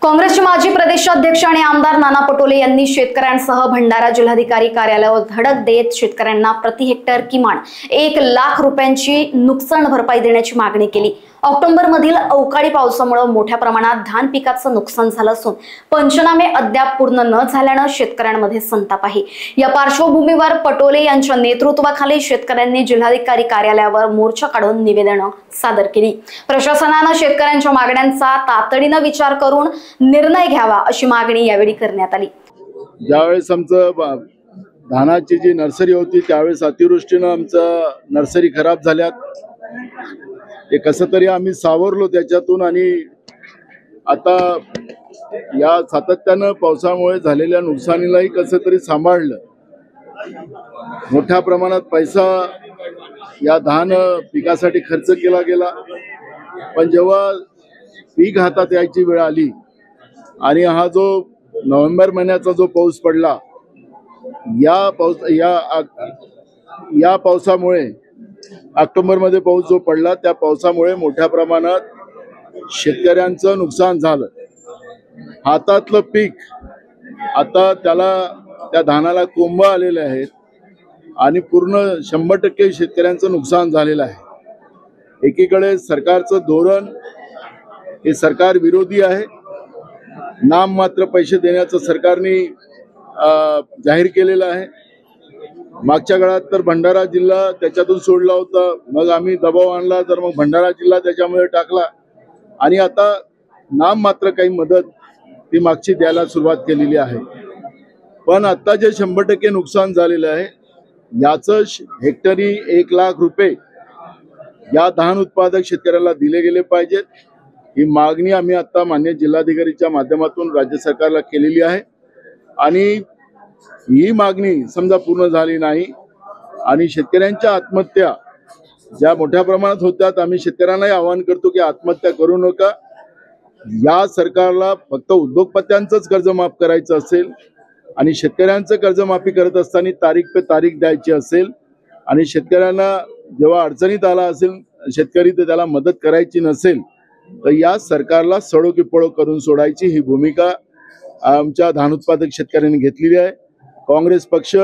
काँग्रेसचे माजी प्रदेशाध्यक्ष आणि आमदार नाना पटोले यांनी शेतकऱ्यांसह भंडारा जिल्हाधिकारी कार्यालयावर धडक देत शेतकऱ्यांना प्रति हेक्टर किमान 1 लाख रुपयांची नुकसान भरपाई देण्याची मागणी केली। ऑक्टोबर मधील अवकाळी पावसामुळे मोठ्या प्रमाणात धान पिकाचं नुकसान झालं असून पंचनामे अद्याप पूर्ण न झाल्याने शेतकऱ्यांमध्ये संताप आहे। या पार्श्वभूमीवर पटोले यांच्या नेतृत्वाखाली शेतकऱ्यांनी जिल्हाधिकारी कार्यालयावर मोर्चा काढून निवेदन सादर केली। प्रशासनाने शेतकऱ्यांच्या मागण्यांचा तातडीने विचार करून निर्णय घ्यावा अशी मागणी यावेळी करण्यात आली। ज्यावेळेस आमचं धानाची जी नर्सरी होती त्यावेळेस अतिवृष्टीने आमचं नर्सरी खराब झाल्यात। हे कसं तरी आम्ही सावरलो त्याच्यातून आणि आता या सातत्यानं पावसामुळे झालेल्या नुकसानीलाही कसं तरी सांभाळलं। मोठ्या प्रमाणात पैसा या धान पिकासाठी खर्च केला गेला, पण जेव्हा पीक हातात यायची वेळ आली आणि हा जो नोव्हेंबर महिन्याचा जो पाऊस पडला या पावसामुळे ऑक्टोबर मध्ये पाऊस जो पडला त्या पावसामुळे मोठ्या प्रमाणात शेतकऱ्यांचं नुकसान झालं। हातातलं पीक आता त्या धानाला कोंब आलेले आहेत आणि पूर्ण 100% शेतकऱ्यांचं नुकसान झालेलं आहे। एकीकडे सरकारचं धोरण हे सरकार विरोधी आहे। नाम मात्र पैसे देण्याचं सरकारने जाहीर केलेलं आहे। मागच्या काळात तर भंडारा जिल्हा त्याच्यातून सोडला होता, मग आम्ही दबाव आणला तर मग भंडारा जिल्हा त्याच्यामध्ये टाकला आणि आता नाम मात्र काही मदत ती मागची द्यायला सुरुवात केलेली आहे। पण आता जे 100% नुकसान झालेलं आहे याचं हेक्टरी 1 लाख रुपये या धान उत्पादक शेतकऱ्याला दिले गेले पाहिजेत। ही मागणी आम्ही आता माननीय जिल्हाधिकारीच्या माध्यमातून राज्य सरकारला केलेली आहे आणि ही मागणी समजा पूर्ण झाली नाही आणि शेतकऱ्यांच्या आत्महत्या ज्या मोठ्या प्रमाणात होत्यात, आम्ही शेतकऱ्यांनाही आवाहन करतो की आत्महत्या करू नका। या सरकारला फक्त उद्योगपत्यांचंच कर्ज माफ करायचं असेल आणि शेतकऱ्यांचं कर्जमाफी करत असताना तारीख पे तारीख द्यायची असेल आणि शेतकऱ्यांना जेव्हा अडचणीत आला असेल शेतकरी तर त्याला मदत करायची नसेल तर या सरकारला सडो की पळो करून सोडायची ही भूमिका आमच्या धान उत्पादक शेतकऱ्यांनी घेतलेली आहे। काँग्रेस पक्ष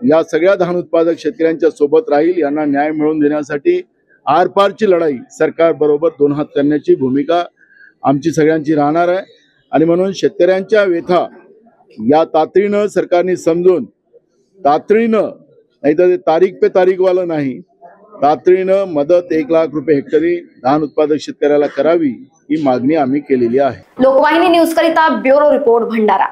या सगळ्या धान उत्पादक शेतकऱ्यांच्या सोबत राहील। यांना न्याय मिळवून देण्यासाठी आरपारची लढाई सरकार बरोबर 2 हात करण्याची भूमिका आमची सगळ्यांची राहणार आहे आणि म्हणून शेतकऱ्यांच्या व्यथा या तातडीनं सरकारने समजून तातडीनं, नाही तर तारीख पे तारीख वाला नाही, तातडीनं मदत 1 लाख रुपये हेक्टरी धान उत्पादक शेतकऱ्याला करावी ही मागणी आम्ही केलेली आहे। लोकवाहिनी न्यूज करिता ब्युरो रिपोर्ट भंडारा।